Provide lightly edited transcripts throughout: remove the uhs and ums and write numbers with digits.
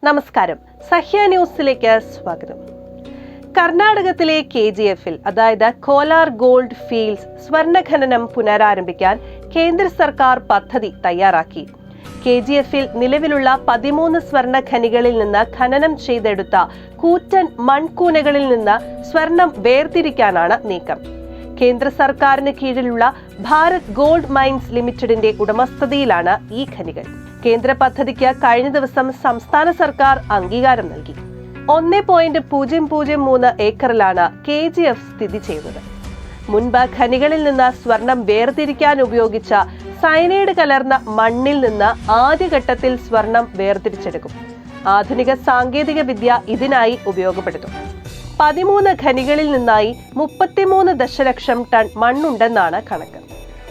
നമസ്കാരം, സഹ്യ ന്യൂസിലേക്ക് സ്വാഗതം. കർണാടകത്തിലെ KGFൽ അതായത് കോലാർ ഗോൾഡ് ഫീൽഡ്സ് സ്വർണ്ണ ഖനനം പുനരാരംഭിക്കാൻ കേന്ദ്ര സർക്കാർ പദ്ധതി തയ്യാറാക്കി. KGFൽ നിലവിലുള്ള 13 സ്വർണ്ണ ഖനികളിൽ നിന്ന് ഖനനം ചെയ്തെടുത്ത കൂറ്റൻ മൺകൂനകളിൽ നിന്ന് സ്വർണം വേർതിരിക്കാനാണ് നീക്കം. കേന്ദ്ര സർക്കാരിന് കീഴിലുള്ള ഭാരത് ഗോൾഡ് മൈൻസ് ലിമിറ്റഡിന്റെ ഉടമസ്ഥതയിലാണ് ഈ ഖനികൾ. കേന്ദ്ര പദ്ധതിക്ക് കഴിഞ്ഞ ദിവസം സംസ്ഥാന സർക്കാർ അംഗീകാരം നൽകി. 1.003 ഏക്കറിലാണ് KGF സ്ഥിതി ചെയ്യുന്നത്. മുൻപ് ഖനികളിൽ നിന്ന് സ്വർണം വേർതിരിക്കാൻ ഉപയോഗിച്ച സയനൈഡ് കലർന്ന മണ്ണിൽ നിന്ന് ആദ്യഘട്ടത്തിൽ സ്വർണം വേർതിരിച്ചെടുക്കും. ആധുനിക സാങ്കേതിക വിദ്യ ഇതിനായി ഉപയോഗപ്പെടുത്തും. 13 ഖനികളിൽ നിന്നായി 33 ദശലക്ഷം ടൺ മണ്ണുണ്ടെന്നാണ് കണക്ക്.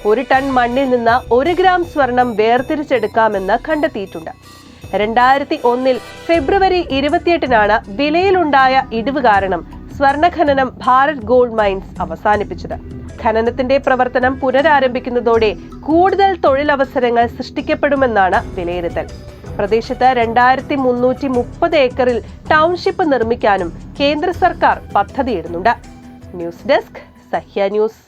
1 ടൺ മണ്ണിൽ നിന്ന് 1 ഗ്രാം സ്വർണം വേർതിരിച്ചെടുക്കാമെന്ന് കണ്ടെത്തിയിട്ടുണ്ട്. 2001 ഫെബ്രുവരി 28 വിലയിലുണ്ടായ ഇടിവ് കാരണം സ്വർണ്ണ ഖനനം ഭാരത് ഗോൾഡ് മൈൻസ് അവസാനിപ്പിച്ചത്. ഖനനത്തിന്റെ പ്രവർത്തനം പുനരാരംഭിക്കുന്നതോടെ കൂടുതൽ തൊഴിലവസരങ്ങൾ സൃഷ്ടിക്കപ്പെടുമെന്നാണ് വിലയിരുത്തൽ. പ്രദേശത്ത് 2330 ഏക്കറിൽ ടൗൺഷിപ്പ് നിർമ്മിക്കാനും കേന്ദ്ര സർക്കാർ പദ്ധതിയിടുന്നുണ്ട്. News desk, Sahya news.